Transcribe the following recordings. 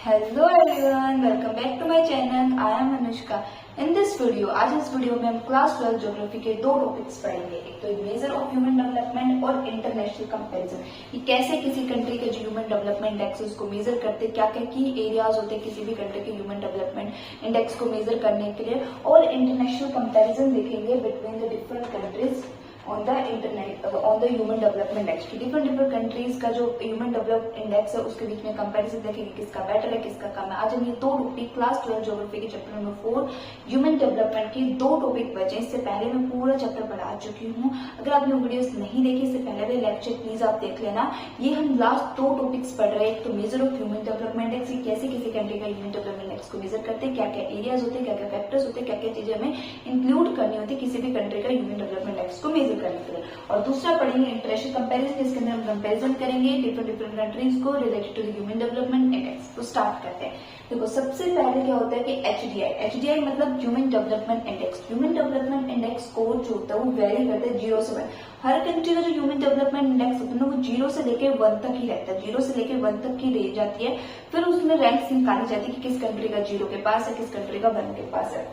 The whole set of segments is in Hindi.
Hello everyone, welcome back to my channel. I am Anushka. In this video, आज इस वीडियो में हम क्लास 12 ज्योग्राफी के दो टॉपिक्स पढ़ेंगे। एक तो मेजर ऑफ ह्यूमन डेवलपमेंट और इंटरनेशनल कंपैरिजन। ये कैसे किसी कंट्री के जो ह्यूमन डेवलपमेंट इंडेक्स है उसको मेजर करते, क्या क्या की एरियाज होते हैं किसी भी कंट्री के ह्यूमन डेवलपमेंट इंडेक्स को मेजर करने के लिए, और इंटरनेशनल कंपैरिजन देखेंगे between the different countries on the human development index. Different countries का जो ह्यूमन डेवलपमेंट इंडेक्स है उसके बीच में कंपैरिजन देखेंगे, किसका बेटर है किसका कम है। आज हम ये दो टॉपिक क्लास 12 ज्योग्राफी के चैप्टर नंबर 4 ह्यूमन डेवलपमेंट के दो टॉपिक बचे। इससे पहले मैं पूरा चैप्टर पढ़ा चुकी हूँ। अगर आपने वीडियोस नहीं देखी इससे पहले भी लेक्चर, प्लीज आप देख लेना। ये हम लास्ट दो टॉपिक्स पढ़ रहे हैं। एक तो measure of human development index, कैसे किसी कंट्री का ह्यूमन डेवलपमेंट इंडेक्स को मेजर करते हैं, क्या क्या एरियाज होते हैं, क्या क्या फैक्टर्स होते हैं, क्या क्या चीजें हमें इंक्लूड करनी होती है किसी भी कंट्री का ह्यूमन डेवलपमेंट इंडेक्स को मेजर करने के लिए। और दूसरा पढ़ेंगे इंटरनेशनल कंपैरिजन, जिसके अंदर हम कंपैरिजन करेंगे डिफरेंट कंट्रीज को related to the human development index. तो स्टार्ट करते हैं। देखो, सबसे पहले क्या होता है कि एचडीआई मतलब human development index. Human development index score जो होता है वो वेरी करता है 0 से 1। हर कंट्री का जो ह्यूमन डेवलपमेंट इंडेक्स होता है ना वो 0 से लेकर 1 तक ही रहता है। 0 से लेकर 1 तक की रेंज आती है। फिर उसमें रैंक्स निकाली जाती है कि किस कंट्री का 0 के पास है, किस कंट्री का 1 के पास है।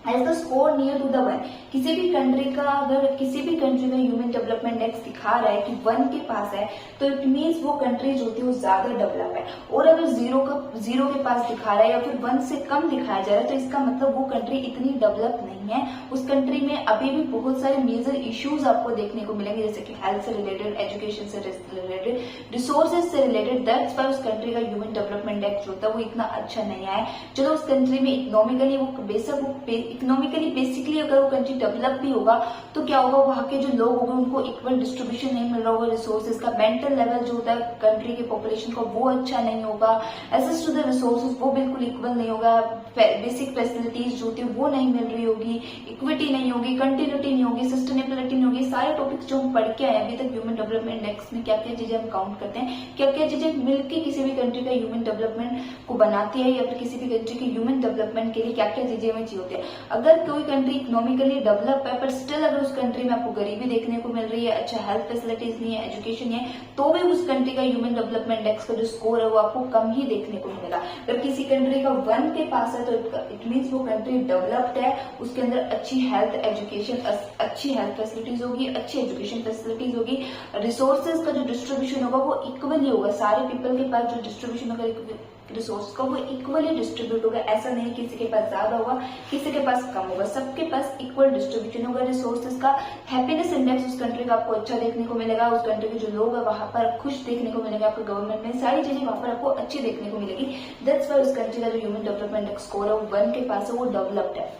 As the score near to the 1, किसी भी कंट्री का अगर किसी भी कंट्री का ह्यूमन डेवलपमेंट इंडेक्स दिखा रहा है कि 1 के पास है तो इट मीन्स वो कंट्री जो होती है वो ज्यादा डेवलप है। और अगर 0 के पास दिखा रहा है या फिर 1 से कम दिखाया जा रहा है तो इसका मतलब वो कंट्री इतनी डेवलप नहीं है। उस कंट्री में अभी भी बहुत सारे मेजर इश्यूज आपको देखने को मिलेंगे, जैसे कि हेल्थ से रिलेटेड, एजुकेशन से रिलेटेड, रिसोर्सेज से रिलेटेड। दैट्स व्हाई उस कंट्री का ह्यूमन डेवलपमेंट इंडेक्स जो होता है वो इतना अच्छा नहीं आया। चलो उस कंट्री में इकोनॉमिकली वो बेशक इकोनॉमिकली बेसिकली अगर वो कंट्री डेवलप भी होगा तो क्या होगा, वहां के जो लोग होंगे उनको इक्वल डिस्ट्रीब्यूशन नहीं मिल रहा होगा रिसोर्सेज का। मेंटल लेवल जो होता है कंट्री के पॉपुलेशन का वो अच्छा नहीं होगा। एक्सेस टू द रिसोर्सेज वो बिल्कुल इक्वल नहीं होगा। बेसिक फैसिलिटीज जो होती है वो नहीं मिल रही होगी, इक्विटी नहीं होगी, कंटिन्यूटी नहीं होगी, सस्टेनेबिलिटी नहीं होगी। सारे टॉपिक्स जो हम पढ़ के आए अभी तक ह्यूमन डेवलपमेंट इंडेक्स में क्या क्या चीजें हम काउंट करते हैं, क्या क्या चीजें मिलकर किसी भी कंट्री का ह्यूमन डेवलपमेंट को बनाती है, या फिर किसी भी कंट्री के ह्यूमन डेवलपमेंट के लिए क्या क्या चीजें हमें चाहिए होती है। अगर कोई कंट्री इकोनॉमिकली डेवलप है पर स्टिल अगर उस कंट्री में आपको गरीबी देखने को मिल रही है, अच्छा हेल्थ फैसिलिटीज नहीं है, एजुकेशन नहीं है, तो भी उस कंट्री का ह्यूमन डेवलपमेंट इंडेक्स का जो स्कोर है वो आपको कम ही देखने को मिलेगा। अगर किसी कंट्री का 1 के पास है तो इट मीन्स वो कंट्री डेवलप्ड है, उसके अंदर अच्छी हेल्थ एजुकेशन, अच्छी हेल्थ फैसिलिटीज होगी, अच्छी एजुकेशन फैसिलिटीज होगी, रिसोर्सेज का जो डिस्ट्रीब्यूशन होगा वो इक्वली होगा। सारे पीपल के पास जो डिस्ट्रीब्यूशन होगा रिसोर्स का वो इक्वली डिस्ट्रीब्यूट होगा। ऐसा नहीं किसी के पास ज्यादा होगा किसी के पास कम होगा, सबके पास इक्वल डिस्ट्रीब्यूशन होगा रिसोर्सेज का। हैप्पीनेस इंडेक्स उस कंट्री का आपको अच्छा देखने को मिलेगा, उस कंट्री के जो लोग है वहां पर खुश देखने को मिलेगा, आपको गवर्नमेंट में सारी चीजें वहां पर आपको अच्छी देखने को मिलेगी। दैट्स व्हाई उस कंट्री का जो ह्यूमन डेवलपमेंट इंडेक्स स्कोर है वो 1 के पास है, वो डेवलप्ड है।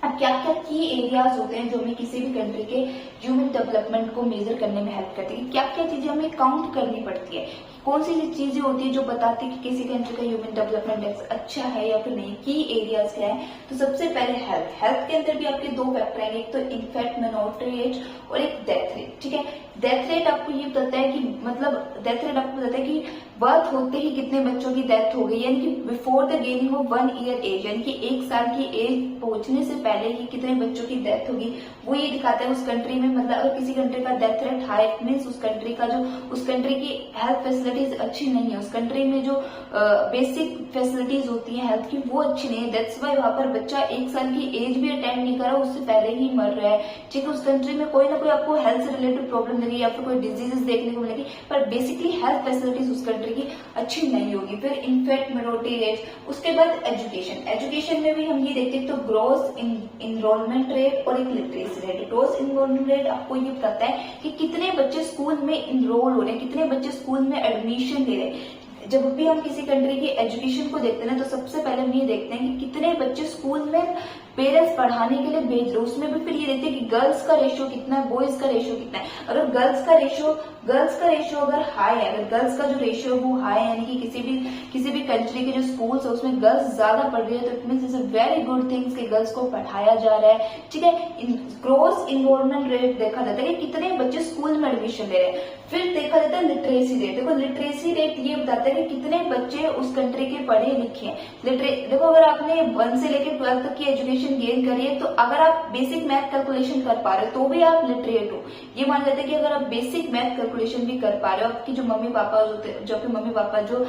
अब क्या क्या की एरियाज होते हैं जो हमें किसी भी कंट्री के ह्यूमन डेवलपमेंट को मेजर करने में हेल्प करती है, क्या क्या चीजें हमें काउंट करनी पड़ती है, कौन सी चीजें होती है जो बताती है कि किसी कंट्री का ह्यूमन डेवलपमेंट इंडेक्स अच्छा है या फिर नहीं। की एरियाज क्या है, तो सबसे पहले हेल्थ के अंदर भी आपके दो फैक्टर आएंगे, एक तो इन्फेक्ट मिनोरिटी रेट और एक डेथ रेट। ठीक है, डेथ रेट आपको ये बताता है कि मतलब डेथ रेट आपको बताता है कि बर्थ होते ही कितने बच्चों की डेथ हो गई, यानी कि before the gaining of 1 year age, यानी कि 1 साल की एज पहुंचने से पहले ही कितने बच्चों की डेथ होगी वो ये दिखाता है उस कंट्री में। मतलब अगर किसी कंट्री का डेथ रेट हाई मीन्स उस कंट्री की हेल्थ फैसिलिटीज अच्छी नहीं है, उस कंट्री में जो बेसिक फैसिलिटीज होती है हेल्थ की वो अच्छी नहीं है। दैट्स वाई वहां पर बच्चा 1 साल की एज भी अटेंड नहीं कर रहा, उससे पहले ही मर रहा है। ठीक है, उस कंट्री में कोई ना कोई आपको हेल्थ से रिलेटेड प्रॉब्लम मिलेगी या फिर कोई डिजीजेस देखने को मिलेगी, पर बेसिकली हेल्थ फैसिलिटीज उस कंट्री की अच्छी नहीं होगी। फिर इन्फेक्ट मिनोरिटी रेट, उसके बाद एजुकेशन में भी हम ये देखते हैं तो ग्रोस इनरोलमेंट रेट और एक literacy rate. Gross enrolment rate आपको ये बताता है कि कितने बच्चे स्कूल में इनरोल हो रहे हैं, कितने बच्चे स्कूल में एडमिशन ले रहे हैं। जब भी हम किसी कंट्री की एजुकेशन को देखते हैं तो सबसे पहले हम ये देखते हैं कि कितने बच्चे स्कूल में पेरेंट्स पढ़ाने के लिए भेज रहे। उसमें भी फिर ये देखते हैं कि गर्ल्स का रेशियो कितना है, बॉयज का रेशियो कितना है। अगर गर्ल्स का रेशियो अगर हाई है, अगर गर्ल्स का जो रेशियो वो हाई है, यानी कि किसी भी कंट्री के जो स्कूल्स है उसमें गर्ल्स ज्यादा पढ़ रही है, तो it means it's a very good things कि गर्ल्स को पढ़ाया जा रहा है। ठीक है, ग्रोस इनरोलमेंट रेट देखा जाता है कि कितने बच्चे स्कूल में एडमिशन ले रहे हैं। फिर देखा जाता है लिटरेसी रेट। देखो, लिटरेसी रेट ये बताता है कि कितने बच्चे उस कंट्री के पढ़े लिखे हैं। देखो, अगर आपने 1 से लेकर 12 तक की एजुकेशन गेन करिए तो अगर आप बेसिक मैथ कैलकुलेशन कर पा रहे हो तो भी आप लिटरेट हो। ये मान लेते हैं कि अगर आप बेसिक मैथ कैलकुलेशन भी कर पा रहे हो, आपकी जो मम्मी पापा जो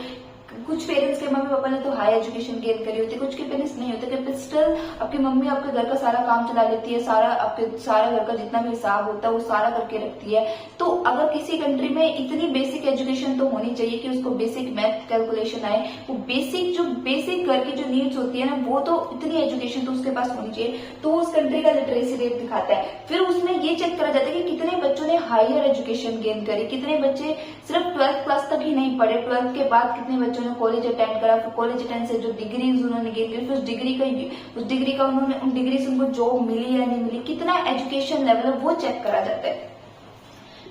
कुछ पेरेंट्स के मम्मी पापा ने तो हाई एजुकेशन गेन करी होती है, कुछ के पेरेंट्स नहीं होते, कि स्टिल आपकी मम्मी आपके घर का सारा काम चला लेती है, सारा घर का जितना भी हिसाब होता है वो सारा करके रखती है। तो अगर किसी कंट्री में इतनी बेसिक एजुकेशन तो होनी चाहिए कि उसको बेसिक मैथ कैलकुलेशन आए, वो बेसिक घर की जो नीड्स होती है ना, वो तो इतनी एजुकेशन तो उसके पास होनी चाहिए। तो उस कंट्री का लिटरेसी रेट दिखाता है। फिर उसमें ये चेक करा जाता है कि कितने बच्चों ने हायर एजुकेशन गेन करी, कितने बच्चे सिर्फ 12th क्लास तक ही नहीं पढ़े, 12th के बाद कितने बच्चों ने कॉलेज अटेंड करा, फिर कॉलेज अटेंड से जो डिग्रीज उन्होंने गेन करी, फिर उस डिग्री का उन डिग्री से उनको जॉब मिली या नहीं मिली, कितना एजुकेशन लेवल है वो चेक करा जाता है।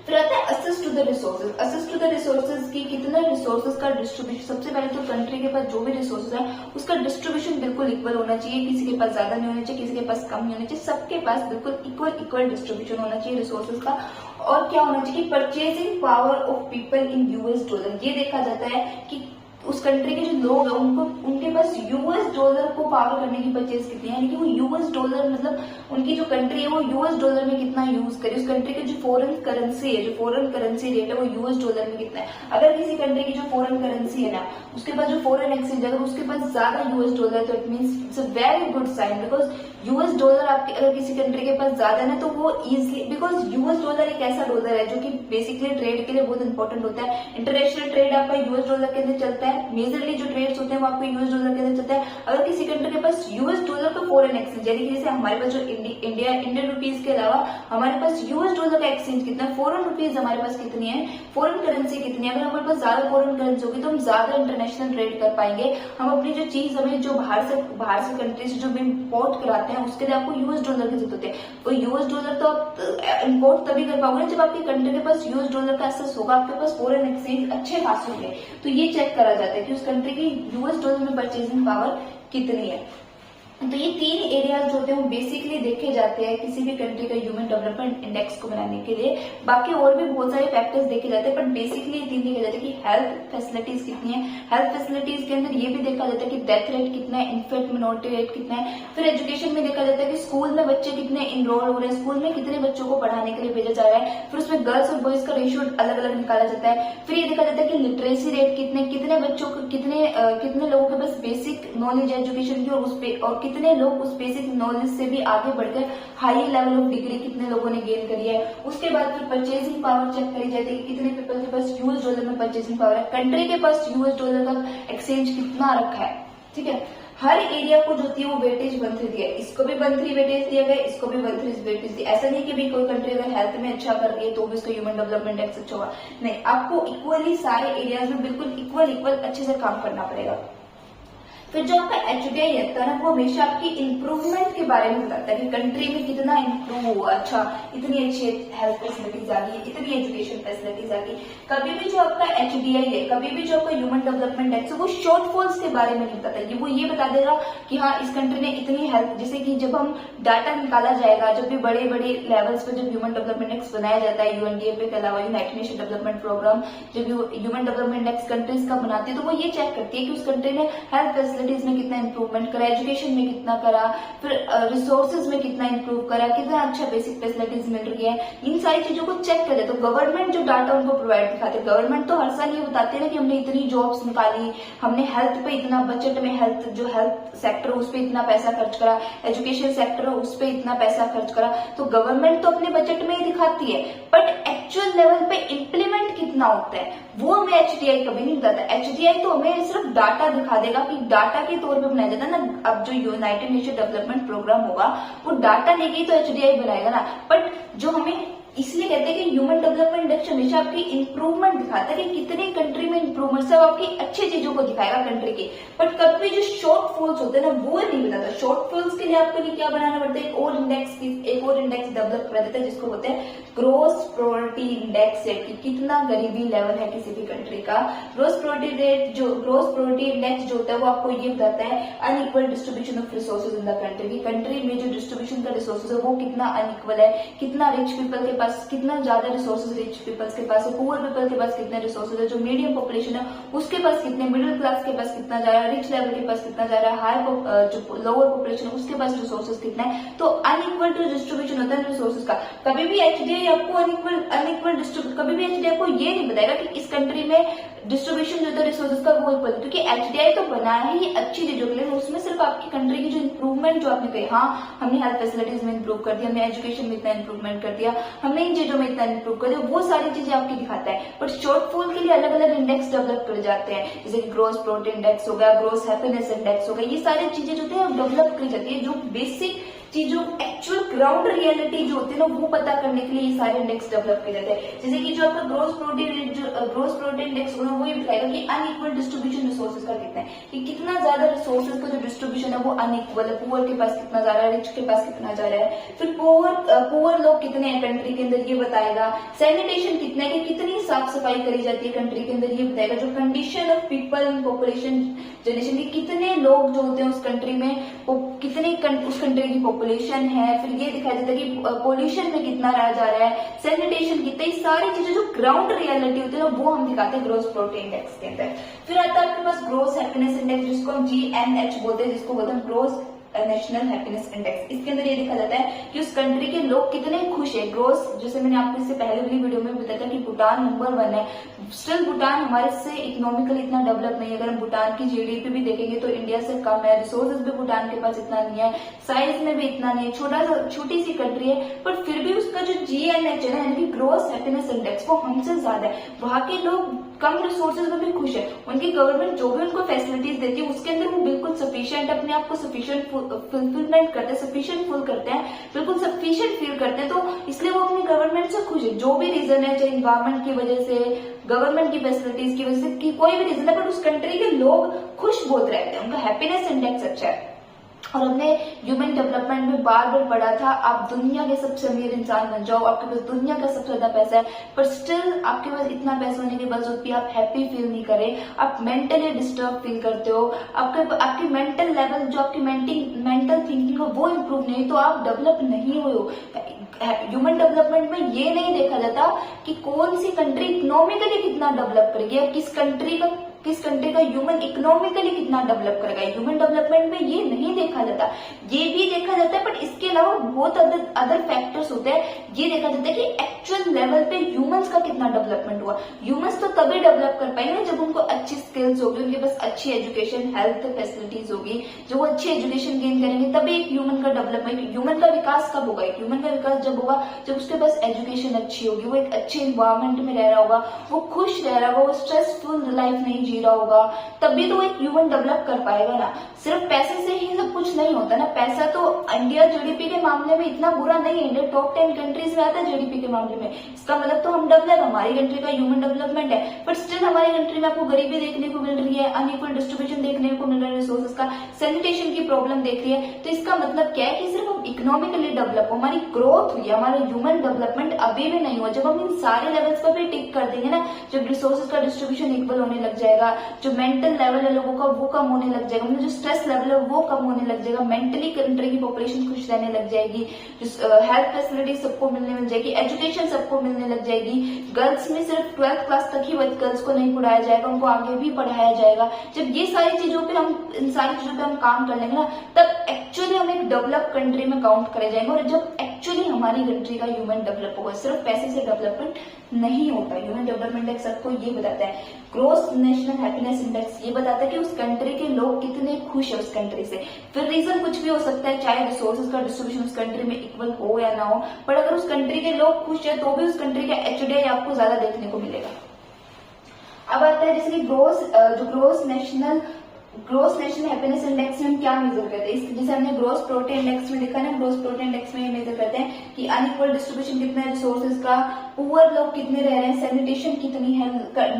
फिर आता है access to the resources. Access to the resources की कितना रिसोर्सेज का डिस्ट्रीब्यूशन, सबसे पहले तो कंट्री के पास जो भी रिसोर्सेज है उसका डिस्ट्रीब्यूशन बिल्कुल इक्वल होना चाहिए, किसी के पास ज्यादा नहीं होना चाहिए, किसी के पास कम नहीं होना चाहिए, सबके पास बिल्कुल इक्वल डिस्ट्रीब्यूशन होना चाहिए रिसोर्सेज का। और क्या होना चाहिए, purchasing power of people in US dollar. ये देखा जाता है कि उस कंट्री के जो लोग हैं उनके पास यूएस डॉलर को पावर करने की परचेज कितनी है, यानी कि वो यूएस डॉलर मतलब उनकी जो कंट्री है वो यूएस डॉलर में कितना यूज करे, उस कंट्री की जो फॉरेन करेंसी है, जो फॉरेन करेंसी रेट है वो यूएस डॉलर में कितना है। अगर किसी कंट्री की जो फॉरेन करेंसी है ना, उसके पास जो फॉरेन एक्सचेंज अगर उसके पास ज्यादा यूएस डॉलर है तो it means it's a very good sign, because US dollar आपके अगर किसी कंट्री के पास ज्यादा है ना तो वो इजिली, बिकॉज यूएस डॉलर एक ऐसा डॉलर है जो कि बेसिकली ट्रेड के लिए बहुत इंपॉर्टेंट होता है। इंटरनेशनल ट्रेड आपका यूएस डॉलर के अंदर चलता है, मेजरली जो ट्रेड्स होते हैं वो आपको यूएस डॉलर के अंदर चलता है। अगर किसी कंट्री के पास यूएस डॉलर का फॉरेन एक्सचेंज, यानी कि जैसे हमारे पास जो इंडियन रुपीज के अलावा हमारे पास यूएस डॉलर का एक्सचेंज कितना है, फॉरेन रुपीज हमारे पास कितनी है, फॉरेन करेंसी कितनी है, अगर हमारे पास ज्यादा फॉरेन करेंसी होगी तो हम ज्यादा इंटरनेशनल ट्रेड कर पाएंगे। हम अपनी जो चीज हमें जो बाहर से कंट्री से जो भी इम्पोर्ट कराते हैं उसके लिए आपको यूएस डॉलर की जरूरत होती है। वो यूएस डॉलर तो आप इम्पोर्ट तभी कर पाओगे जब आपकी कंट्री के पास यूएस डॉलर का एक्सेस होगा, आपके पास फॉरेन एक्सचेंज अच्छे खासे होंगे। तो ये चेक करा जाता है कि उस कंट्री की यूएस डॉलर में परचेजिंग पावर कितनी है। तो ये 3 एरियाज जो होते हैं वो बेसिकली देखे जाते हैं किसी भी कंट्री का ह्यूमन डेवलपमेंट इंडेक्स को बनाने के लिए। बाकी और भी बहुत सारे फैक्टर्स देखे जाते हैं, पर बेसिकली 3 देखे जाते हैं कि हेल्थ फैसिलिटीज कितनी है। हेल्थ फैसिलिटीज के अंदर ये भी देखा जाता है कि डेथ रेट कितना है, इन्फेंट मिनोरिटी रेट कितना है। फिर एजुकेशन में देखा जाता है कि स्कूल में बच्चे कितने इनरोल हो रहे हैं, स्कूल में कितने बच्चों को पढ़ाने के लिए भेजा जा रहा है। फिर उसमें गर्ल्स और बॉयज का रेशियो अलग अलग निकाला जाता है। फिर ये देखा जाता है कि लिटरेसी रेट कितने बच्चों को, कितने लोगों के पास बेसिक नॉलेज एजुकेशन की, और कितने लोग उस बेसिक नॉलेज से भी आगे बढ़कर हाई लेवल ऑफ डिग्री कितने लोगों ने गेन करी है। उसके बाद फिर परचेजिंग पावर चेक करी जाती है कि कितने पीपल के पास यूएस डॉलर में परचेजिंग पावर है, कंट्री के पास यूएस डॉलर का एक्सचेंज कितना रखा है। ठीक है, हर एरिया को जो होती है वो वेटेज 1/3 दिया है, इसको भी 1/3 वेटेज दिया गया, इसको भी 1/3 वेटेज दिया। ऐसा नहीं कि भी कोई कंट्री अगर हेल्थ में अच्छा कर रही है तो भी उसका ह्यूमन डेवलपमेंट इंडेक्स अच्छा होगा, नहीं, आपको इक्वली सारे एरियाज में बिल्कुल इक्वल अच्छे से काम करना पड़ेगा। फिर जो आपका एचडीआई रहता है ना वो हमेशा आपकी इंप्रूवमेंट के बारे में बताता है कि कंट्री में कितना इंप्रूव हुआ, अच्छा इतनी अच्छी हेल्थ फैसिलिटीज आ गई, इतनी एजुकेशन फैसिलिटीज आ गई। कभी भी जो आपका एचडीआई है, कभी भी जो आपका ह्यूमन डेवलपमेंट इंडेक्स है वो शॉर्टफॉल्स के बारे में नहीं बताता है, वो ये बता देगा कि हाँ इस कंट्री ने इतनी हेल्थ, जैसे कि जब हम डाटा निकाला जाएगा, जब भी बड़े बड़े लेवल्स पे जब ह्यूमन डेवलपमेंट इंडेक्स बनाया जाता है, यूएनडीपी के अलावा यूनाइटेड नेशन डेवलपमेंट प्रोग्राम जब ह्यूमन डेवलपमेंट इंडेक्स कंट्रीज का बनाती है तो वो ये चेक करती है कि उस कंट्री ने हेल्थ फैसिलिटीज में कितना इंप्रूवमेंट करा, एजुकेशन में कितना करा, फिर रिसोर्सेज में कितना इंप्रूव करा, कितना अच्छा बेसिक फैसिलिटीज मिल रही है। इन सारी चीजों को चेक करे तो गवर्नमेंट जो डाटा उनको प्रोवाइड दिखाते हैं, गवर्नमेंट तो हर साल ये बताते हैं ना कि हमने इतनी जॉब्स निकाली, हमने हेल्थ पे इतना बजट में हेल्थ सेक्टर उस पर इतना पैसा खर्च करा, एजुकेशन सेक्टर उस पर इतना पैसा खर्च करा, तो गवर्नमेंट तो अपने बजट में ही दिखाती है, बट एक्चुअल लेवल पे इम्प्लीमेंट कितना होता है वो हमें एचडीआई कभी नहीं बताता। एचडीआई तो हमें सिर्फ डाटा दिखा देगा कि डाटा के तौर पे बनाया जाता है ना। अब जो यूनाइटेड नेशन डेवलपमेंट प्रोग्राम होगा वो डाटा लेके ही तो एचडीआई बनाएगा ना, बट जो हमें इसलिए कहते हैं कि ह्यूमन डेवलपमेंट इंडेक्स हमेशा आपकी इंप्रूवमेंट दिखाता है कि कितने कंट्री में इंप्रूवमेंट, सब आपकी अच्छी चीजों को दिखाएगा कंट्री की, बट कभी जो शॉर्टफॉल्स होते हैं ना वो नहीं बताता। शॉर्टफॉल्स के लिए आपके लिए क्या बनाना पड़ता है, एक और इंडेक्स डेवलप कर देता है जिसको बोलते हैं ग्रोस प्रोवर्टी इंडेक्स रेट, की कितना गरीबी लेवल है किसी भी कंट्री का। ग्रोस प्रोवर्टी इंडेक्स जो होता है वो आपको ये बताता है unequal distribution of resources in the country, की कंट्री में जो डिस्ट्रीब्यूशन का रिसोर्सेज है वो कितना अनइक्वल है, कितना रिच पीपल के पास कितना ज्यादा रिसोर्सेज रिच पीपल्स के पास है, पुअर पीपल के पास कितने रिसोर्सेज है, जो मीडियम पॉपुलेशन है उसके पास कितने, मिडिल क्लास के पास कितना जा रहा है, रिच लेवल के पास कितना जा रहा है, हाई जो लोअर पॉपुलेशन है उसके पास रिसोर्सेज कितना है। तो अनइक्वल टू डिस्ट्रीब्यूशन होता है रिसोर्सेज का। कभी भी एचडीआई आपको अनइक्वल डिस्ट्रीब्यूशन, कभी भी एचडीआई आपको ये नहीं बताएगा कि इस कंट्री में डिस्ट्रीब्यूशन जो होता है रिसोर्सेज का वो इक्वल, क्योंकि एचडीआई तो बनाया ही अच्छी चीजों के लिए, उसमें सिर्फ आपकी कंट्री की जो इंप्रूवमेंट जो आपने कही, हाँ हमने हेल्थ फैसिलिटीज में इंप्रूव कर दिया, हमने एजुकेशन में इतना इंप्रूवमेंट कर दिया, हमने इन चीजों में इतना इंप्रूव कर दिया, वो सारी चीजें आपकी दिखाता है। बट शॉर्टफॉल के लिए अलग अलग इंडेक्स डेवलप कर जाते हैं, जैसे कि ग्रोस प्रोडक्ट इंडेक्स हो गया, ग्रोस हैप्पीनेस इंडेक्स हो गया, ये सारी चीजें जो होती है डेवलप करी जाती है, जो बेसिक चीजों एक्चुअल ग्राउंड रियलिटी जो होती है ना वो पता करने के लिए ये सारे इंडेक्स डेवलप किए जाते हैं। जैसे कि जो आपका ग्रोस प्रोडक्ट इंडेक्स होगा वो ये बताएगा कि अनइक्वल डिस्ट्रीब्यूशन रिसोर्सेज का कितना है, कि कितना ज्यादा रिसोर्सेज का जो डिस्ट्रीब्यूशन है वो अनइक्वल है, पुअर के पास कितना जा रहा है, रिच के पास कितना जा रहा है। फिर पुअर लोग कितने हैं कंट्री के अंदर ये बताएगा। सैनिटेशन कितना है, कि कितनी साफ सफाई करी जाती है कंट्री के अंदर ये बताएगा। जो condition of people in population generation, की कितने लोग जो होते हैं उस कंट्री में, कितने उस कंट्री की पॉपुलेशन है। फिर ये दिखाया जाता है कि पोल्यूशन में कितना रहा जा रहा है, सैनिटेशन कितना, ये सारी चीजें जो ग्राउंड रियलिटी होती है ना वो हम दिखाते हैं ग्रोस प्रोडक्ट इंडेक्स के अंदर। फिर आता है आपके पास ग्रोस हैप्पीनेस इंडेक्स, जिसको हम GNH बोलते हैं, जिसको बोलते हैं ग्रोस नेशनल हैप्पीनेस इंडेक्स। इसके अंदर ये देखा जाता है कि उस कंट्री के लोग कितने खुश है। ग्रोस, जैसे मैंने आपको इससे पहले वाली वीडियो में बताया था कि भूटान नंबर 1 है, स्टिल भूटान हमारे से इकोनॉमिकली इतना डेवलप नहीं है। अगर हम भूटान की जीडीपी भी देखेंगे तो इंडिया से कम है, रिसोर्सेज भी भूटान के पास इतना नहीं है, साइज में भी इतना नहीं है, छोटी सी कंट्री है, पर फिर भी उसका जो GNH है यानी कि ग्रोस हैप्पीनेस इंडेक्स वो हमसे ज्यादा है। वहां के लोग कम रिसोर्सेज में भी खुश है, उनकी गवर्नमेंट जो भी उनको फैसिलिटीज देती है उसके अंदर वो बिल्कुल सफिशिएंट, अपने आप को सफिशिएंट फुलफिलमेंट करते हैं, सफिशिएंट फुल करते हैं, बिल्कुल सफिशिएंट फील करते हैं, तो इसलिए वो अपनी गवर्नमेंट से खुश है। जो भी रीजन है, चाहे इन्वायरमेंट की वजह से, गवर्नमेंट की फैसिलिटीज की वजह से, कि कोई भी रीजन है, बट उस कंट्री के लोग खुश बहुत रहते हैं, उनका हैप्पीनेस इंडेक्स अच्छा है। और हमने ह्यूमन डेवलपमेंट में बार बार पढ़ा था, आप दुनिया के सबसे अमीर इंसान बन जाओ, आपके पास दुनिया का सबसे ज्यादा पैसा है, पर स्टिल आपके पास इतना पैसा होने के बावजूद भी आप हैप्पी फील नहीं करें, आप मेंटली डिस्टर्ब फील करते हो, आपकी मेंटल लेवल, जो आपकी मेंटल थिंकिंग हो वो इम्प्रूव नहीं, तो आप डेवलप नहीं हो। ह्यूमन डेवलपमेंट में ये नहीं देखा जाता कि कौन सी कंट्री इकोनॉमिकली कितना डेवलप करेगी या किस कंट्री का ह्यूमन इकोनॉमिकली कितना डेवलप करेगा। ह्यूमन डेवलपमेंट में ये नहीं देखा जाता, ये भी देखा जाता है, बट इसके अलावा बहुत अदर फैक्टर्स होते हैं। ये देखा जाता है कि एक्चुअल लेवल पे ह्यूमंस का कितना डेवलपमेंट हुआ। ह्यूमंस तो तभी डेवलप कर पाएंगे जब उनको अच्छी स्किल्स होगी, उनके पास अच्छी एजुकेशन, हेल्थ फैसिलिटीज होगी, जो वो अच्छी एजुकेशन गेन करेंगे तभी एक ह्यूमन का डेवलपमेंट, ह्यूमन का विकास कब होगा। एक ह्यूमन का विकास जब होगा जब उसके पास एजुकेशन अच्छी होगी, वो एक अच्छे इन्वायरमेंट में रह रहा होगा, वो खुश रह रहा होगा, वो स्ट्रेसफुल लाइफ नहीं जी रहा होगा, तभी तो एक ह्यूमन डेवलप कर पाएगा ना। सिर्फ पैसे से ही सब कुछ नहीं होता ना। पैसा तो इंडिया जीडीपी के मामले में इतना बुरा नहीं है, इंडिया टॉप 10 कंट्रीज में आता है जीडीपी के मामले में, इसका मतलब तो हम डेवलप, हमारी कंट्री का ह्यूमन डेवलपमेंट है, बट स्टिल हमारी कंट्री में आपको गरीबी देखने को मिल रही है, अनइक्वल डिस्ट्रीब्यूशन देखने को मिल रहा है रिसोर्सेज का, सैनिटेशन की प्रॉब्लम देख रही है। तो इसका मतलब क्या है कि सिर्फ हम इकोनॉमिकली डेवलप, हमारी ग्रोथ हुई, हमारा ह्यूमन डेवलपमेंट अभी भी नहीं हुआ। जब हम इन सारे लेवल्स पर भी टिक कर देंगे ना, जब रिसोर्सेज का डिस्ट्रीब्यूशन इक्वल होने लग जाएगा, जो मेंटल लेवल है लोगों का वो कम होने लग जाएगा, मतलब जो स्ट्रेस लेवल है वो कम होने लग जाएगा, मेंटली कंट्री की पॉपुलेशन खुश रहने लग जाएगी, हेल्थ फैसिलिटी सबको मिलने लग जाएगी, एजुकेशन सबको मिलने लग जाएगी। गर्ल्स में सिर्फ 12th क्लास तक ही गर्ल्स को नहीं पढ़ाया जाएगा, उनको आगे भी पढ़ाया जाएगा। जब ये सारी चीजों पे हम, इन सारी चीजों पे हम काम कर लेंगे ना, तब एक्चुअली हम एक डेवलप कंट्री में काउंट करे जाएंगे। और जब एक्चुअली हमारी कंट्री का ह्यूमन डेवलप होगा, सिर्फ पैसे से डेवलपमेंट नहीं होता। ह्यूमन डेवलपमेंट इंडेक्स सबको ये बताता है, ग्रोस नेशनल हैप्पीनेस इंडेक्स ये बताता है कि उस कंट्री के लोग कितने खुश है उस कंट्री से। फिर रीजन कुछ भी हो सकता है, चाहे रिसोर्सेज का डिस्ट्रीब्यूशन उस कंट्री में इक्वल हो या ना हो, बट अगर उस कंट्री के लोग खुश है तो भी उस कंट्री का एचडीआई आपको ज्यादा देखने को मिलेगा। अब आता है जैसे कि ग्रोस नेशनल हैप्पीनेस इंडेक्स में हम क्या मेजर करते हैं, जैसे हमने ग्रोस प्रोडक्ट इंडेक्स में देखा ना, ग्रोस प्रोडक्ट इंडेक्स में मेजर करते हैं कि अनइक्वल डिस्ट्रीब्यूशन कितना है रिसोर्सेज का, पुअर लोग कितने रह रहे हैं, सैनिटेशन कितनी है,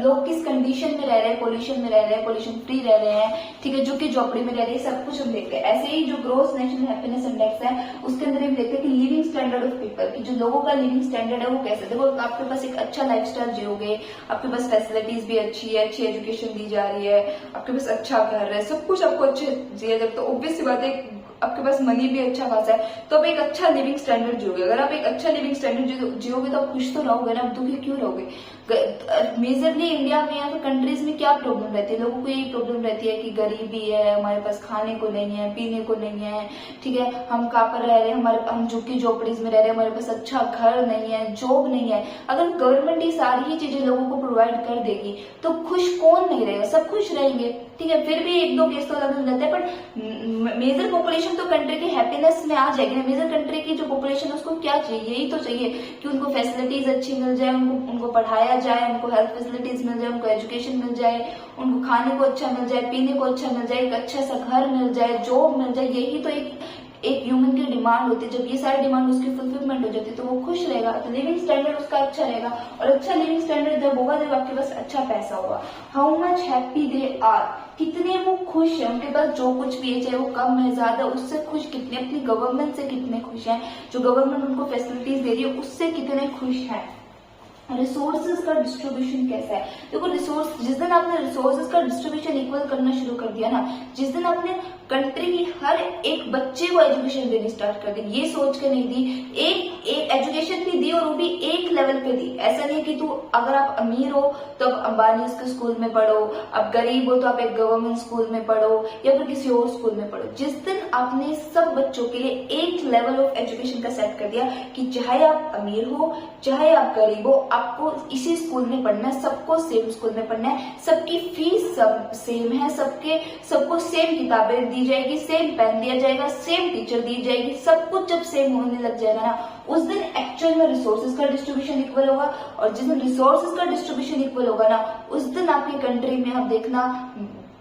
लोग किस कंडीशन में रह रहे हैं, पोल्यूशन में रह रहे हैं, पोल्यूशन फ्री रह रहे हैं, ठीक है, जो कि झोपड़ी में रह रहे हैं, सब कुछ हम देखते हैं। ऐसे ही जो ग्रोस नेशनल हैप्पीनेस इंडेक्स है उसके अंदर हम देखते हैं कि लिविंग स्टैंडर्ड ऑफ पीपल, की जो लोगों का लिविंग स्टैंडर्ड है वो कैसे। देखो आपके पास एक अच्छा लाइफ स्टाइल जियोगे, आपके पास फैसिलिटीज भी अच्छी है, अच्छी एजुकेशन दी जा रही है, आपके पास अच्छा घर है, सब कुछ आपको अच्छे दिया जाए, तो ऑब्वियस सी बात है आपके पास मनी भी अच्छा खासा है, तो आप एक अच्छा लिविंग स्टैंडर्ड जियोगे। अगर आप एक अच्छा लिविंग स्टैंडर्ड जियोगे तो आप खुश तो रहोगे ना, आप दुखी क्यों रहोगे। मेजरली इंडिया में या फिर कंट्रीज में क्या प्रॉब्लम रहती है, लोगों को यही प्रॉब्लम रहती है कि गरीबी है, हमारे पास खाने को नहीं है, पीने को नहीं है, ठीक है, हम कहाँ पर रह रहे हैं, हम झुग्गी झोपड़ीज में रह रहे हैं, हमारे पास अच्छा घर नहीं है, जॉब नहीं है। अगर गवर्नमेंट ये सारी ही चीजें लोगों को प्रोवाइड कर देगी तो खुश कौन नहीं रहेगा, सब खुश रहेंगे, ठीक है। फिर भी एक दो केस तो अलग हो जाते हैं, बट मेजर पॉपुलेशन तो कंट्री की हैप्पीनेस में आ जाएगी। मेजर कंट्री की जो पॉपुलेशन है उसको क्या चाहिए, यही तो चाहिए कि उनको फैसिलिटीज अच्छी मिल जाए, उनको पढ़ाया जाए, उनको हेल्थ फैसिलिटीज मिल जाए, उनको एजुकेशन मिल जाए, उनको खाने को अच्छा मिल जाए, पीने को अच्छा मिल जाए, एक अच्छा सा घर मिल जाए, जॉब मिल जाए। यही तो एक ह्यूमन की डिमांड होती है। जब ये सारी डिमांड उसकी फुलफिलमेंट हो जाती है तो वो खुश रहेगा, तो लिविंग स्टैंडर्ड उसका अच्छा रहेगा। और अच्छा लिविंग स्टैंडर्ड जब होगा जब आपके पास अच्छा पैसा होगा। How much happy they are, कितने वो खुश है, उनके पास जो कुछ भी है चाहे वो कम है ज्यादा, उससे खुश कितने, अपनी गवर्नमेंट से कितने खुश हैं, जो गवर्नमेंट उनको फैसिलिटीज दे रही है उससे कितने खुश हैं। रिसोर्सेज का डिस्ट्रीब्यूशन कैसा है, देखो रिसोर्स, जिस दिन आपने रिसोर्सेज का डिस्ट्रीब्यूशन इक्वल करना शुरू कर दिया ना, जिस दिन आपने कंट्री की हर एक बच्चे को एजुकेशन देनी स्टार्ट कर दी, ये सोच के नहीं दी, एक एजुकेशन भी दी और वो भी एक लेवल पे दी। ऐसा नहीं कि तू अगर आप अमीर हो तो आप अंबानी के स्कूल में पढ़ो, आप गरीब हो तो आप एक गवर्नमेंट स्कूल में पढ़ो या फिर किसी और स्कूल में पढ़ो। जिस दिन आपने सब बच्चों के लिए एक लेवल ऑफ एजुकेशन का सेट कर दिया कि चाहे आप अमीर हो चाहे आप गरीब हो, आपको इसी स्कूल में पढ़ना है, सबको सेम स्कूल में पढ़ना है, सबकी फीस सब सेम है, सबको सेम किताबें दी जाएगी, सेम पेन दिया जाएगा, सेम टीचर दी जाएगी, सब कुछ जब सेम होने लग जाएगा ना, उस दिन एक्चुअल में रिसोर्सेज का डिस्ट्रीब्यूशन इक्वल होगा। और जिस दिन रिसोर्सेज का डिस्ट्रीब्यूशन इक्वल होगा ना, उस दिन आपकी कंट्री में आप देखना,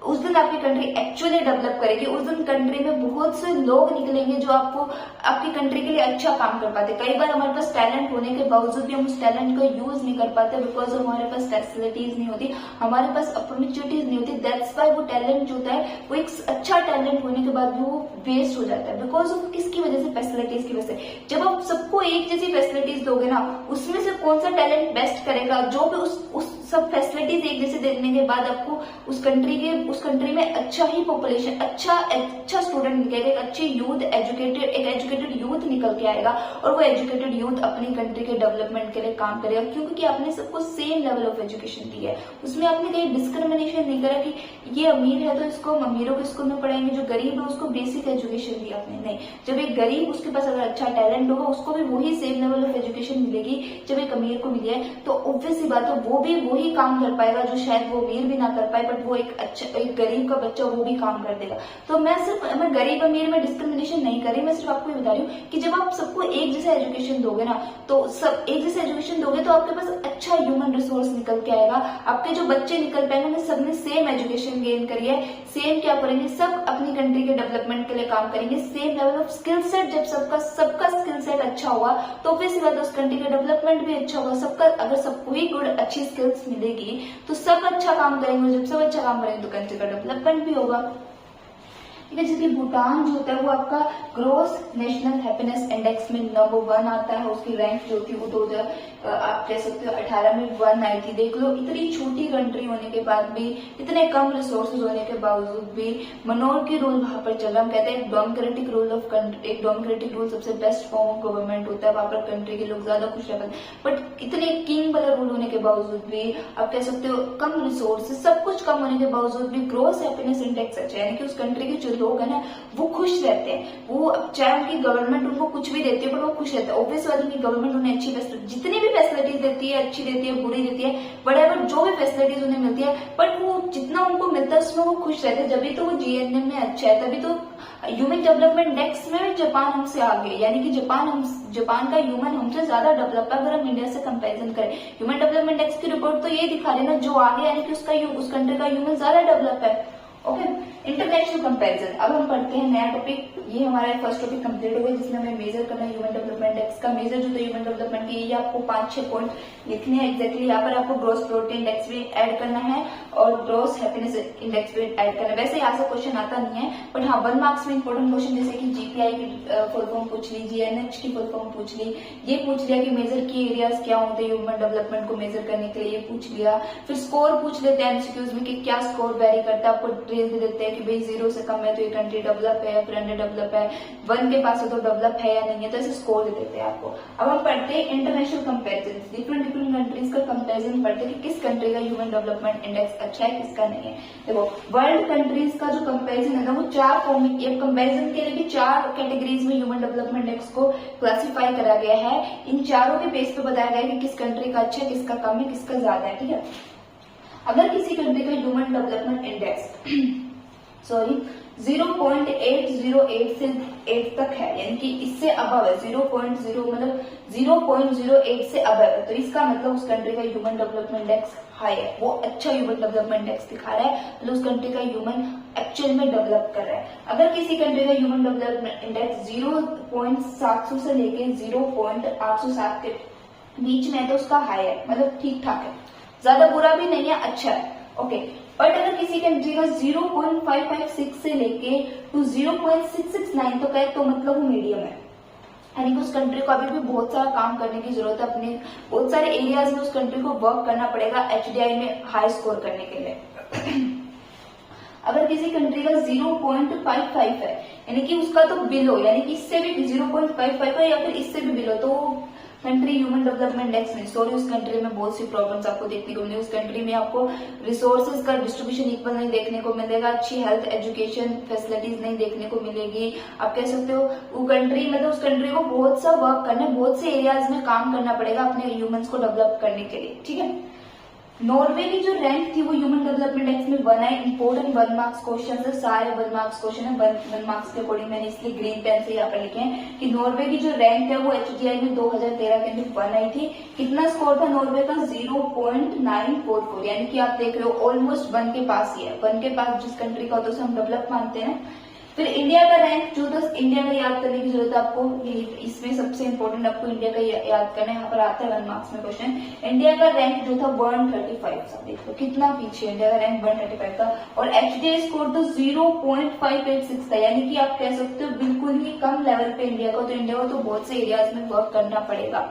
उस दिन आपकी कंट्री एक्चुअली डेवलप करेगी। उस दिन कंट्री में बहुत से लोग निकलेंगे जो आपकी कंट्री के लिए अच्छा काम कर पाते। कई बार हमारे पास टैलेंट होने के बावजूद भी हम उस टैलेंट का यूज नहीं कर पाते, बिकॉज हमारे पास फैसिलिटीज नहीं होती, हमारे पास अपॉर्चुनिटीज नहीं होती। दैट्स वाई वो टैलेंट जो होता है वो एक अच्छा टैलेंट होने के बाद भी वो वेस्ट हो जाता है, बिकॉज ऑफ किसकी वजह से, फैसिलिटीज की वजह से। जब आप सबको एक जैसी फैसिलिटीज दोगे ना, उसमें से कौन सा टैलेंट बेस्ट करेगा, जो भी उस सब फैसिलिटीज एक जैसे देने के बाद आपको उस कंट्री में अच्छा ही पॉपुलेशन, अच्छा स्टूडेंट निकलेगा, एक अच्छी यूथ, एक एजुकेटेड यूथ निकल के आएगा, और वो एजुकेटेड यूथ अपनी कंट्री के डेवलपमेंट के लिए काम करेगा, क्योंकि आपने सबको सेम लेवल ऑफ एजुकेशन दी है। उसमें आपने कहीं डिस्क्रिमिनेशन नहीं करा कि ये अमीर है तो इसको हम अमीरों के स्कूल में पढ़ाएंगे, जो गरीब है उसको बेसिक एजुकेशन दी आपने, नहीं। जब एक गरीब, उसके पास अगर अच्छा टैलेंट होगा, उसको भी वही सेम लेवल ऑफ एजुकेशन मिलेगी जब एक अमीर को मिली है, तो ऑब्वियस सी बात है वो भी वही काम कर पाएगा जो शायद वो अमीर भी ना कर पाए, बट वो एक गरीब का बच्चा वो भी काम कर देगा। तो मैं गरीब अमीर में डिस्क्रिमिनेशन नहीं कर रही, मैं सिर्फ आपको ये बता रही हूँ कि जब आप सबको एक जैसा एजुकेशन दोगे ना, तो सब एक जैसा एजुकेशन दोगे तो आपके पास अच्छा ह्यूमन रिसोर्स निकल के आएगा। आपके जो बच्चे निकल पाएंगे सबने सेम एजुकेशन गेन करी है, सेम क्या करेंगे, सब अपनी कंट्री के डेवलपमेंट के लिए काम करेंगे, same level of skill set. जब सबका स्किल सेट अच्छा होगा तो ऑब्वियसली बात है उस कंट्री का डेवलपमेंट भी अच्छा होगा। अगर सबको ही गुड अच्छी स्किल्स मिलेगी तो सब अच्छा काम करेंगे, जब सब अच्छा काम करेंगे तो कंट्री का डेवलपमेंट भी होगा, ठीक है। जैसे भूटान जो होता है वो आपका ग्रोस नेशनल हैप्पीनेस इंडेक्स में नंबर 1 आता है, उसकी रैंक जो थी वो 2000 आप कह सकते हो 18 में 1 आई थी। देख लो, इतनी छोटी कंट्री होने के बाद भी, इतने कम रिसोर्सेज होने के बावजूद भी मिनॉरिटी रूल वहां पर चल रहा। हम कहते हैं डेमोक्रेटिक रूल ऑफ कंट्री, एक डेमोक्रेटिक रूल सबसे बेस्ट फॉर्म ऑफ गवर्नमेंट होता है, वहां पर कंट्री के लोग ज्यादा खुश रहते हैं। बट इतने किंग वाला रूल होने के बावजूद भी, आप कह सकते हो कम रिसोर्सेज, सब कुछ कम होने के बावजूद भी ग्रोस हैप्पीनेस इंडेक्स अच्छा है, यानी कि उस कंट्री के जो लोग है ना वो खुश रहते हैं। वो चाहे उनकी गवर्नमेंट उनको कुछ भी देती है पर वो खुश रहते हैं। ऑब्वियस बात है उनकी गवर्नमेंट उन्हें अच्छी जितनी भी फैसिलिटीज देती है, अच्छी देती है, बुरी देती है, बट जो भी फैसिलिटीज उन्हें मिलती है, बट वो जितना उनको मिलता है उसमें वो खुश रहते हैं। जब तो वो जीएनएम में अच्छा है, तभी तो ह्यूमन डेवलपमेंट इंडेक्स में जापान हमसे आगे, यानी कि जापान का ह्यूमन हमसे ज्यादा डेवलप है अगर हम इंडिया से कंपैरिजन करें। ह्यूमन डेवलपमेंट इंडेक्स की रिपोर्ट तो ये दिखा रही है ना, जो आगे यानी कि उस कंट्री का ह्यूमन ज्यादा डेवलप है। Okay, international comparison. अब हम पढ़ते हैं नया टॉपिक। ये हमारा फर्स्ट टॉपिक कंप्लीट हो गया जिसमें हमें मेजर करना है ह्यूमन डेवलपमेंट इंडेक्स का। मेजर जो था ह्यूमन डेवलपमेंट की, ये आपको 5-6 पॉइंट लिखने हैं एग्जैक्टली। यहाँ पर आपको ग्रोस प्रोडक्ट इंडेक्स भी ऐड करना है और ग्रोस हैप्पीनेस इंडेक्स भी ऐड करना है। वैसे यहाँ से क्वेश्चन आता नहीं है, बट हाँ 1 मार्क्स में इंपॉर्टेंट क्वेश्चन जैसे कि जीपीआई की फुल फॉर्म पूछ ली, जीएनएच की फुल फॉर्म पूछ ली, ये पूछ लिया कि मेजर की एरियाज क्या होते हैं ह्यूमन डेवलपमेंट को मेजर करने के लिए, ये पूछ लिया। फिर स्कोर पूछ लेते हैं एमसीक्यूज में कि क्या स्कोर वेरी करता है, आपको ट्रेस भी देते हैं कि भाई 0 से कम है तो ये कंट्री डेवलप है, फिर अंडर डेवलप है, 1 के पास है तो डेवलप है या नहीं है, तो ऐसे स्कोर दे देते हैं आपको। अब हम पढ़ते हैं international comparison, different different countries का कंपेरिजन पढ़ते हैं कि किस कंट्री का ह्यूमन डेवलपमेंट इंडेक्स अच्छा है, किसका नहीं है। देखो वर्ल्ड कंट्रीज का जो कंपेरिजन है ना वो 4 कंपेरिजन के लिए भी 4 कैटेगरीज में ह्यूमन डेवलपमेंट इंडेक्स को क्लासिफाई करा गया है। इन चारों के बेस पे बताया गया है कि किस कंट्री का अच्छा है, किसका कम है, किसका ज्यादा है, ठीक है। अगर किसी कंट्री का ह्यूमन डेवलपमेंट इंडेक्स 0.808 से 8 तक है, यानी कि इससे अबव है, 0.0 मतलब 0.08 से अबव है, तो इसका मतलब उस कंट्री का ह्यूमन डेवलपमेंट इंडेक्स हाई है, वो अच्छा ह्यूमन डेवलपमेंट इंडेक्स दिखा रहा है, मतलब उस कंट्री का ह्यूमन एक्चुअल में डेवलप कर रहा है। अगर किसी कंट्री का ह्यूमन डेवलपमेंट इंडेक्स 0.700 से लेके 0.807 के बीच में है तो उसका हाई है, मतलब ठीक ठाक है, ज्यादा बुरा भी नहीं है, अच्छा है, ओके। बट अगर किसी कंट्री का 0.556 से लेके टू 0.669 तो कहे तो मतलब वो मीडियम है, यानी कि उस कंट्री को अभी भी बहुत सारा काम करने की जरूरत है, अपने बहुत सारे एरियाज में उस कंट्री को वर्क करना पड़ेगा HDI में हाई स्कोर करने के लिए। अगर किसी कंट्री का 0.55 है, यानी कि उसका तो बिलो, यानी कि इससे भी 0.55 है या फिर इससे भी बिलो, तो कंट्री ह्यूमन डेवलपमेंट इंडेक्स नहीं, सॉरी उस कंट्री में बहुत सी प्रॉब्लम्स आपको देखने को मिलेगी। उस कंट्री में आपको रिसोर्सेज का डिस्ट्रीब्यूशन इक्वल नहीं देखने को मिलेगा, अच्छी हेल्थ एजुकेशन फैसिलिटीज नहीं देखने को मिलेगी। आप कह सकते हो वो कंट्री मतलब उस कंट्री को बहुत सा वर्क करना, बहुत से एरियाज में काम करना पड़ेगा अपने ह्यूमंस को डेवलप करने के लिए, ठीक है। नॉर्वे की जो रैंक थी वो ह्यूमन डेवलपमेंट इंडेक्स में 1 है। इंपोर्टेंट 1 मार्क्स क्वेश्चन है, सारे 1 मार्क्स क्वेश्चन है, 1 मार्क्स के अकॉर्डिंग मैंने इसलिए ग्रीन पेन से यहाँ पर लिखे हैं कि नॉर्वे की जो रैंक है वो HDI में 2013 के अंदर 1 आई थी। कितना स्कोर था नॉर्वे का? 0.944, यानी कि आप देख रहे हो ऑलमोस्ट 1 के पास ही है। 1 के पास जिस कंट्री का होता है उसे हम डेवलप मानते हैं। फिर इंडिया का रैंक जो था, इंडिया का याद करने की जरूरत है आपको, इसमें सबसे इंपॉर्टेंट आपको इंडिया का याद करना है, यहाँ पर आता है 1 मार्क्स में क्वेश्चन। इंडिया का रैंक जो था 135 था, देखो कितना पीछे इंडिया का रैंक 135 था, और HDI स्कोर तो 0.586 था, यानी कि आप कह सकते हो बिल्कुल ही कम लेवल पे इंडिया को, तो इंडिया को तो बहुत से एरियाज में वर्क करना पड़ेगा,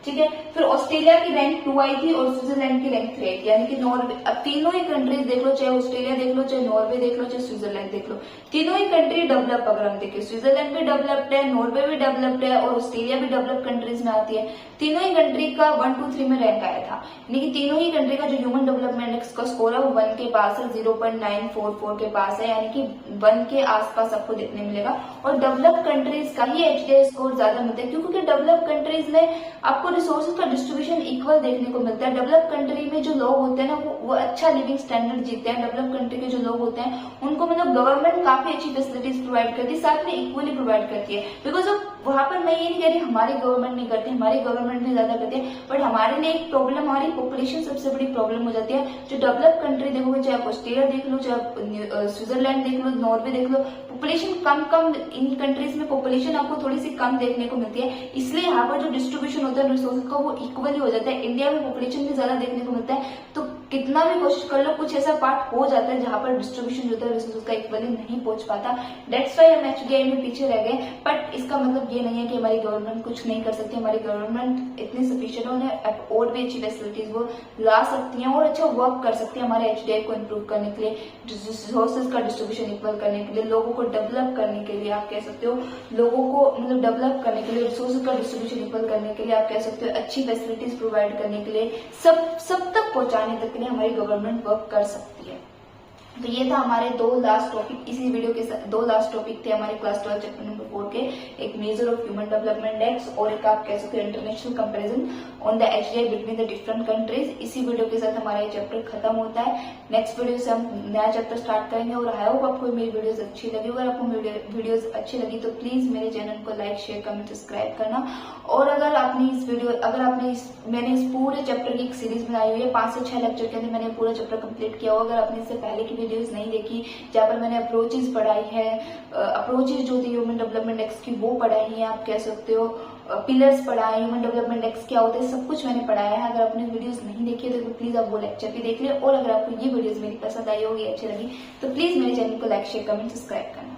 ठीक है। फिर ऑस्ट्रेलिया की रैंक 2 आई थी और स्विट्जरलैंड की रैंक 3 आई थी, यानी कि नॉर्वे, अब तीनों ही कंट्रीज देख लो, चाहे ऑस्ट्रेलिया देख लो, चाहे नॉर्वे देख लो, चाहे स्विट्जरलैंड देख लो, तीनों ही कंट्री डेवलप, अगर हम देखें स्विट्जरलैंड भी डेवलप्ड है, नॉर्वे भी डेवलप्ड है और ऑस्ट्रेलिया भी डेवलप कंट्रीज में आती है। तीनों ही कंट्री का 1, 2, 3 में रैंक आया था, यानी कि तीनों ही कंट्री का जो ह्यूमन डेवलपमेंट इंडेक्स का स्कोर है वो 1 के पास है, 0.944 के पास है, यानी कि 1 के आसपास आपको देखने मिलेगा। और डेवलप कंट्रीज का ही HDI स्कोर ज्यादा मिलता है, क्योंकि डेवलप कंट्रीज में आपको रिसोर्सेज का डिस्ट्रीब्यूशन इक्वल देखने को मिलता है। डेवलप कंट्री में जो लोग होते हैं ना वो अच्छा लिविंग स्टैंडर्ड जीते हैं। डेवलप कंट्री के जो लोग होते हैं उनको मतलब गवर्नमेंट काफी अच्छी फैसिलिटीज प्रोवाइड करती है, साथ में इक्वली प्रोवाइड करती है, बिकॉज वहां पर मैं ये नहीं कह रही हमारी गवर्नमेंट नहीं करती, हमारी गवर्नमेंट भी ज्यादा करती है, बट हमारे लिए एक प्रॉब्लम, हमारी पॉपुलेशन सबसे बड़ी प्रॉब्लम हो जाती है। जो डेवलप कंट्री देखोगे, चाहे आप ऑस्ट्रेलिया देख लो, चाहे स्विट्जरलैंड देख लो, नॉर्वे देख लो, पॉपुलेशन कम इन कंट्रीज में पॉपुलेशन आपको थोड़ी सी कम देखने को मिलती है, इसलिए यहाँ पर जो डिस्ट्रीब्यूशन होता है रिसोर्सेज का वो इक्वली हो जाता है। इंडिया में पॉपुलेशन भी ज्यादा देखने को मिलता है, तो कितना भी कोशिश कर लो कुछ ऐसा पार्ट हो जाता है जहां पर डिस्ट्रीब्यूशन जो है रिसोर्सेज का इक्वली नहीं पहुंच पाता। डेट्स वाई हम HDI में पीछे रह गए, बट इसका मतलब ये नहीं है कि हमारी गवर्नमेंट कुछ नहीं कर सकती। हमारी गवर्नमेंट इतनी सफिशिएंट है, उन्हें और भी अच्छी फैसिलिटीज वो ला सकती हैं और अच्छा वर्क कर सकती है हमारे HDI को इम्प्रूव करने के लिए, रिसोर्सेज का डिस्ट्रीब्यूशन इक्वल करने के लिए, लोगों को डेवलप करने के लिए, आप कह सकते हो लोगों को मतलब डेवलप करने के लिए, रिसोर्सेज का डिस्ट्रीब्यूशन इक्वल करने के लिए, आप कह सकते हो अच्छी फैसिलिटीज प्रोवाइड करने के लिए, सब तक पहुंचाने तक के लिए हमारी गवर्नमेंट वर्क कर सकती है। तो ये था हमारे 2 लास्ट टॉपिक, इसी वीडियो के 2 लास्ट टॉपिक थे हमारे क्लास 12 चैप्टर नंबर 4 के, एक measure of human development index और एक आप कह सकते हो international comparison on the HDI between the different countries. इसी वीडियो के साथ हमारा ये चैप्टर खत्म होता है। नेक्स्ट वीडियो से हम नया चैप्टर स्टार्ट करेंगे और आई होप आपको मेरी वीडियोस अच्छी लगी। अगर आपको वीडियोस अच्छी लगी तो प्लीज मेरे चैनल को लाइक, शेयर, कमेंट, सब्सक्राइब करना। और अगर मैंने इस पूरे चैप्टर की एक सीरीज बनाई हुई है, 5 से 6 लेक्चर के अंदर मैंने पूरा चैप्टर कंप्लीट किया हुआ। अगर आपने इससे पहले की वीडियोस नहीं देखी जहाँ पर मैंने अप्रोचेज पढ़ाई है, अप्रोचेज जो थी ह्यूमन डेवलपमेंट इंडेक्स की वो पढ़ाई है, आप कह सकते हो पिलर्स पढ़ाए, ह्यूमन डेवलपमेंट इंडेक्स क्या होता है, सब कुछ मैंने पढ़ाया है। अगर आपने वीडियोस नहीं देखी है तो प्लीज आप वो लेक्चर भी देख ले। और अगर आपको ये वीडियोस मेरी पसंद आई होगी, अच्छी लगी, तो प्लीज मेरे चैनल को लाइक, शेयर, कमेंट, सब्सक्राइब करना।